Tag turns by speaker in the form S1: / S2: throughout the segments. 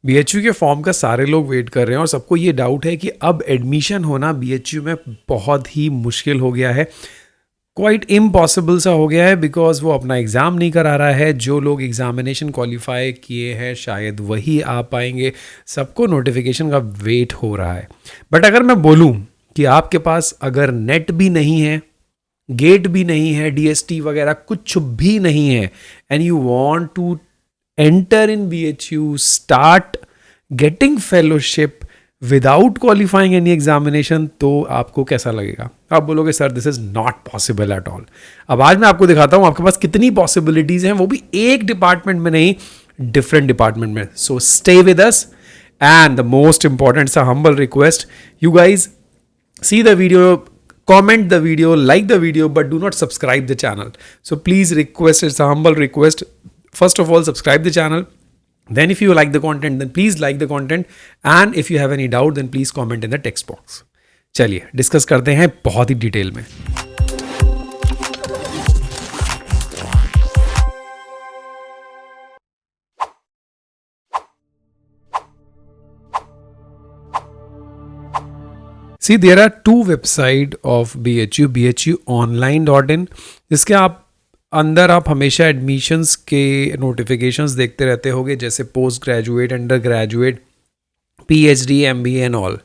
S1: BHU के form का सारे लोग वेट कर रहे हैं और सबको ये डाउट है कि अब एडमिशन होना बीएचयू में बहुत ही मुश्किल हो गया है, क्वाइट इम्पॉसिबल सा हो गया है, बिकॉज वो अपना एग्ज़ाम नहीं करा रहा है। जो लोग एग्जामिनेशन क्वालिफाई किए हैं शायद वही आ पाएंगे, सबको नोटिफिकेशन का वेट हो रहा है। बट अगर मैं बोलूँ कि आपके पास अगर नेट भी नहीं है, गेट भी नहीं है, डीएसटी वगैरह कुछ भी नहीं है, and you want to enter in BHU, start getting fellowship without qualifying any examination, तो आपको कैसा लगेगा? आप बोलोगे sir this is not possible at all. अब आज मैं आपको दिखाता हूं आपके पास कितनी पॉसिबिलिटीज हैं, वो भी एक डिपार्टमेंट में नहीं, डिफरेंट डिपार्टमेंट में। So stay with us, and the most important सा humble request, you guys see the video, comment the video, like the video, but do not subscribe the channel. So please request, it's a humble request. First of all, subscribe the channel. Then if you like the content, then please like the content. And if you have any doubt, then please comment in the text box. चलिए discuss करते हैं बहुत ही detail में। See, there are two website of BHU, bhuonline.in, जिसके आप अंदर आप हमेशा एडमिशन्स के नोटिफिकेशंस देखते रहते होगे, जैसे post graduate, under graduate, PhD, MBA and all.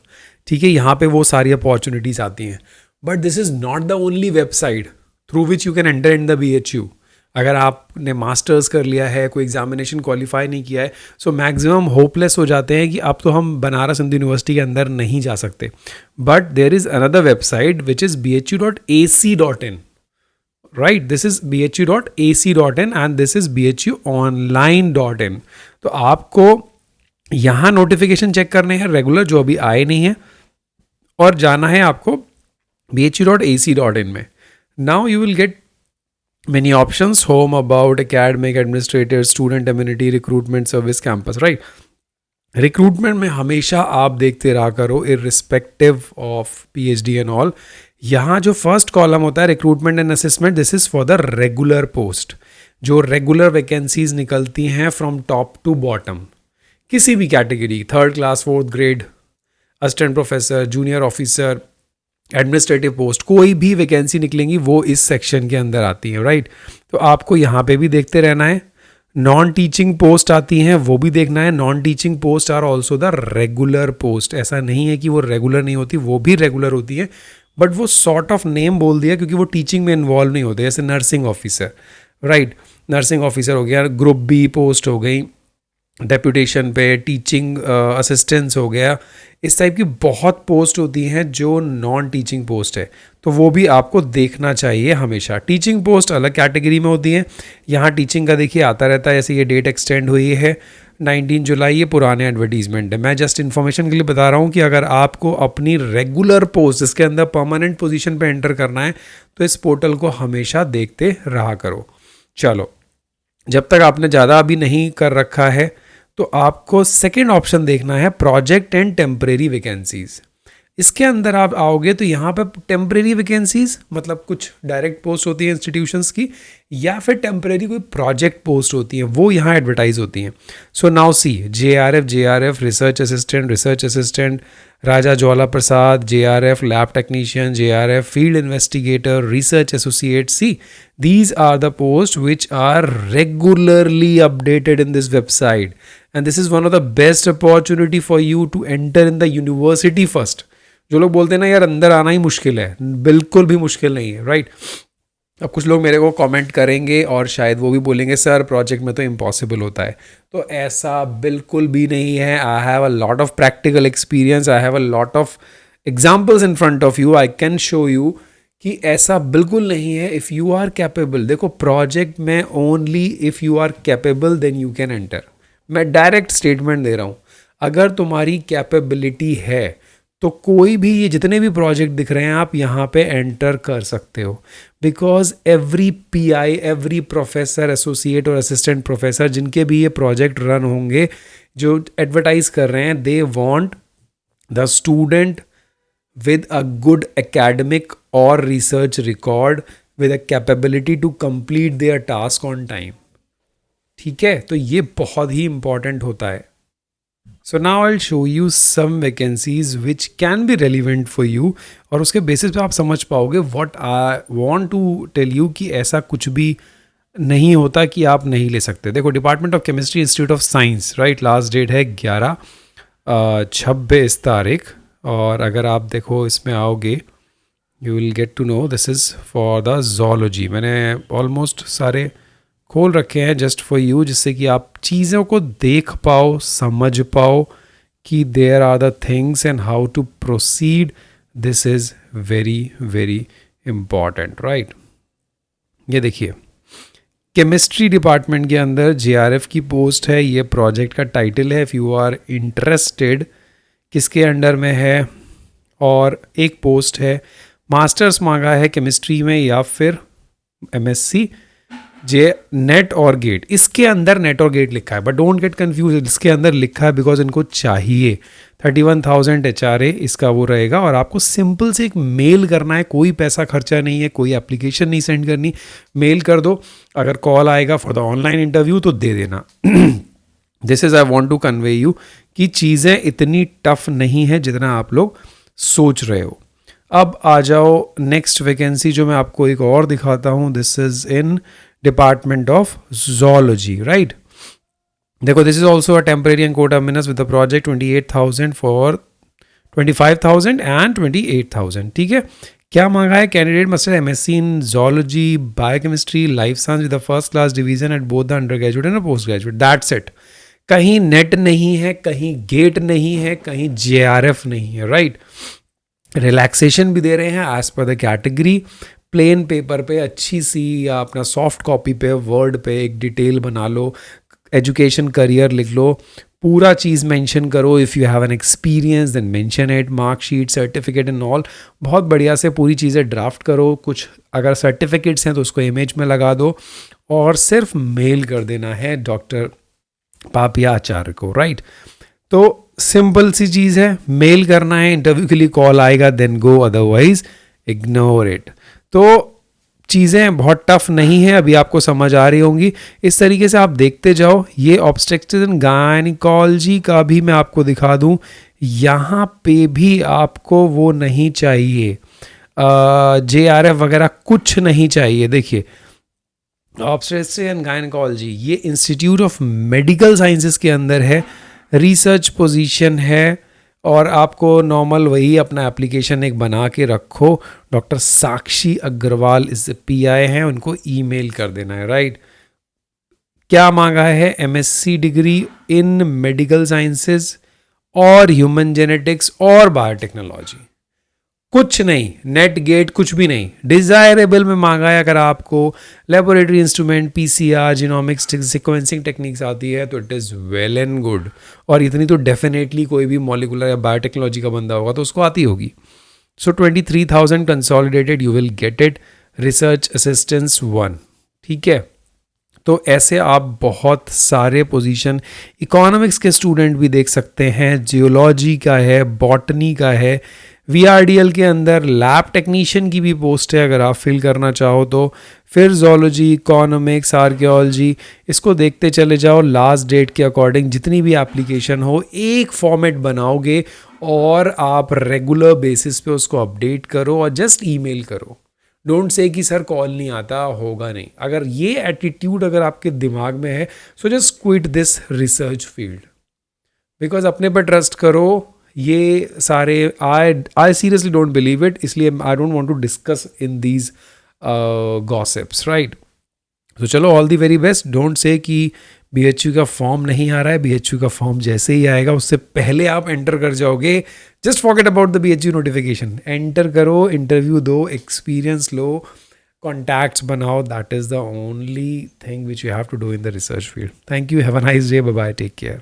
S1: ठीक है, यहाँ पे वो सारी अपॉर्चुनिटीज़ आती हैं। But this is not the only website through which you can enter in the BHU. अगर आपने मास्टर्स कर लिया है, कोई एग्जामिनेशन क्वालिफाई नहीं किया है, सो मैक्सिमम होपलेस हो जाते हैं कि अब तो हम बनारस हिंदू यूनिवर्सिटी के अंदर नहीं जा सकते। But there is another website which is bhu.ac.in, right? This is bhu.ac.in and this is bhuonline.in। तो आपको यहाँ नोटिफिकेशन चेक करने हैं रेगुलर जो अभी आए नहीं है, और जाना है आपको bhu.ac.in में। Now you will gate many options: home, about, academic, administrator, student amenity, recruitment, service, campus, right? Recruitment में हमेशा आप देखते रहा करो irrespective of PhD and all. यहाँ जो फर्स्ट कॉलम होता है recruitment and assessment, this is for the regular post, जो रेगुलर वैकेंसीज निकलती हैं फ्रॉम टॉप टू बॉटम, किसी भी category, 3rd class, 4th grade, assistant professor, junior officer, administrative post, कोई भी वैकेंसी निकलेंगी वो इस सेक्शन के अंदर आती है, राइट? तो आपको यहाँ पे भी देखते रहना है। नॉन टीचिंग पोस्ट आती हैं, वो भी देखना है। Non teaching post are also the regular post. ऐसा नहीं है कि वो रेगुलर नहीं होती, वो भी रेगुलर होती है, बट वो सॉर्ट ऑफ नेम बोल दिया क्योंकि वो टीचिंग में इन्वॉल्व नहीं होते, जैसे nursing officer, right? Nursing officer हो गया, ग्रुप बी पोस्ट हो गई, डेप्यूटेशन पे, टीचिंग असिस्टेंट्स हो गया, इस टाइप की बहुत पोस्ट होती हैं जो नॉन टीचिंग पोस्ट है, तो वो भी आपको देखना चाहिए हमेशा। टीचिंग पोस्ट अलग कैटेगरी में होती हैं। यहाँ टीचिंग का देखिए आता रहता है, जैसे ये डेट एक्सटेंड हुई है 19 जुलाई, ये पुराने एडवर्टीजमेंट है। मैं जस्ट इन्फॉर्मेशन के लिए बता रहा हूँ कि अगर आपको अपनी रेगुलर पोस्ट जिसके अंदर परमानेंट पोजीशन पे एंटर करना है तो इस पोर्टल को हमेशा देखते रहा करो। चलो, जब तक आपने ज़्यादा अभी नहीं कर रखा है तो आपको सेकेंड ऑप्शन देखना है, प्रोजेक्ट एंड टेम्परेरी वैकेंसीज। इसके अंदर आप आओगे तो यहाँ पे टेम्परेरी वैकेंसीज मतलब कुछ डायरेक्ट पोस्ट होती है इंस्टीट्यूशंस की, या फिर टेम्परेरी कोई प्रोजेक्ट पोस्ट होती है, वो यहाँ एडवर्टाइज होती हैं। So now see, JRF research assistant, Raja Jwala Prasad, JRF lab technician, JRF field investigator, research associate. See, these are the posts which are regularly updated in this website, and this is one of the best opportunity for you to enter in the university first. जो लोग बोलते हैं ना यार अंदर आना ही मुश्किल है, बिल्कुल भी मुश्किल नहीं है, राइट? अब कुछ लोग मेरे को कमेंट करेंगे और शायद वो भी बोलेंगे सर प्रोजेक्ट में तो इम्पॉसिबल होता है, तो ऐसा बिल्कुल भी नहीं है। I have a lot of practical experience, I have a lot of examples in front of you, I can show you कि ऐसा बिल्कुल नहीं है। इफ़ यू आर कैपेबल, देखो प्रोजेक्ट में only if you are capable then you can enter. मैं direct statement दे रहा हूँ, अगर तुम्हारी कैपेबिलिटी है तो कोई भी, ये जितने भी प्रोजेक्ट दिख रहे हैं आप यहाँ पे एंटर कर सकते हो, because every pi, every professor, associate और असिस्टेंट प्रोफेसर जिनके भी ये प्रोजेक्ट रन होंगे जो एडवर्टाइज कर रहे हैं, they want the student with a good academic or research record with a capability to complete their task on time। ठीक है, तो ये बहुत ही इंपॉर्टेंट होता है। So now I show you some vacancies which can be relevant for you, और उसके basis पे आप समझ पाओगे what I want to tell you कि ऐसा कुछ भी नहीं होता कि आप नहीं ले सकते. देखो, department of chemistry, institute of science, right, last date है 26 तारीख. और अगर आप देखो इसमें आओगे, you will get to know this is for the zoology. मैंने ऑलमोस्ट सारे खोल रखे हैं जस्ट फॉर यू, जिससे कि आप चीज़ों को देख पाओ, समझ पाओ कि there are the things and how to proceed. This is very very important, right. ये देखिए, केमिस्ट्री डिपार्टमेंट के अंदर JRF की पोस्ट है. ये प्रोजेक्ट का टाइटल है. इफ़ यू आर इंटरेस्टेड, किसके अंडर में है, और एक पोस्ट है मास्टर्स मांगा है केमिस्ट्री में या फिर MSc नेट और गेट. इसके अंदर नेट और गेट लिखा है, बट डोंट गेट कंफ्यूज, इसके अंदर लिखा है बिकॉज इनको चाहिए. 31,000 HRA इसका वो रहेगा, और आपको सिंपल से एक मेल करना है. कोई पैसा खर्चा नहीं है, कोई एप्लीकेशन नहीं सेंड करनी, मेल कर दो. अगर कॉल आएगा फॉर द ऑनलाइन इंटरव्यू तो दे देना. This is I want to convey you कि चीज़ें इतनी टफ नहीं है जितना आप लोग सोच रहे हो. अब आ जाओ नेक्स्ट वैकेंसी जो मैं आपको एक और दिखाता हूँ. This is in department of zoology, right. देखो, this is also a temporary and co-terminus with the project. 28,000 for 25,000 and 28,000. ठीक है. क्या मांगा है? Candidate must MSc in zoology, biochemistry, life science with the first class division at both the undergraduate and postgraduate. That's it. कहीं NET नहीं है, कहीं gate नहीं है, कहीं JRF नहीं है, राइट. रिलैक्सेशन भी दे रहे हैं as per the category. Plain paper पे अच्छी सी या अपना सॉफ्ट कॉपी पे वर्ड पे एक डिटेल बना लो, एजुकेशन करियर लिख लो, पूरा चीज़ मेंशन करो. If you have an experience then mention it, marksheet, certificate and all. बहुत बढ़िया से पूरी चीज़ें ड्राफ्ट करो. कुछ अगर सर्टिफिकेट्स हैं तो उसको इमेज में लगा दो, और सिर्फ मेल कर देना है डॉक्टर पापिया आचार्य को, राइट. तो सिंपल सी चीज़ है, मेल करना है. इंटरव्यू के लिए कॉल आएगा then go, otherwise ignore it. तो चीज़ें बहुत टफ नहीं है, अभी आपको समझ आ रही होंगी. इस तरीके से आप देखते जाओ. ये ऑब्स्टेट्रिक्स एंड गायनिकोलॉजी का भी मैं आपको दिखा दूं. यहाँ पे भी आपको वो नहीं चाहिए, JRF वगैरह कुछ नहीं चाहिए. देखिए, ऑब्स्टेट्रिक्स एंड गायनिकोलॉजी ये इंस्टीट्यूट ऑफ मेडिकल साइंसेस के अंदर है, रिसर्च पोजीशन है, और आपको नॉर्मल वही अपना एप्लीकेशन एक बना के रखो. डॉक्टर साक्षी अग्रवाल इस PI हैं, उनको ईमेल कर देना है, राइट. क्या मांगा है? MSc degree in medical sciences और ह्यूमन जेनेटिक्स और बायोटेक्नोलॉजी. कुछ नहीं, नेट गेट कुछ भी नहीं. डिजायरेबल में मांगा है अगर आपको laboratory instrument, PCR, genomics, sequencing techniques आती है तो it is well and good. और इतनी तो डेफिनेटली कोई भी मॉलिकुलर या बायोटेक्नोलॉजी का बंदा होगा तो उसको आती होगी. सो 23,000 consolidated you will get it. Research assistance 1. ठीक है. तो ऐसे आप बहुत सारे पोजीशन इकोनॉमिक्स के स्टूडेंट भी देख सकते हैं, जियोलॉजी का है, बॉटनी का है, VRDL के अंदर लैब टेक्नीशियन की भी पोस्ट है अगर आप फिल करना चाहो तो. फिर जोलॉजी, इकोनॉमिक्स, आर्कियोलॉजी, इसको देखते चले जाओ. लास्ट डेट के अकॉर्डिंग जितनी भी एप्लीकेशन हो एक फॉर्मेट बनाओगे और आप रेगुलर बेसिस पे उसको अपडेट करो और जस्ट ईमेल करो. डोंट से कि सर कॉल नहीं आता, होगा नहीं. अगर ये एटीट्यूड अगर आपके दिमाग में है so just quit this research field, because अपने पर ट्रस्ट करो. ये सारे I seriously don't believe it, इसलिए I don't want to discuss in these gossips, right. तो चलो, all the very best. Don't say कि BHU का फॉर्म नहीं आ रहा है. BHU का फॉर्म जैसे ही आएगा उससे पहले आप एंटर कर जाओगे. Just forget about the BHU notification. Enter करो, इंटरव्यू दो, एक्सपीरियंस लो, कॉन्टैक्ट्स बनाओ. That is the only thing which you have to do in the research field. Thank you. Have a nice day. Bye bye. Take care.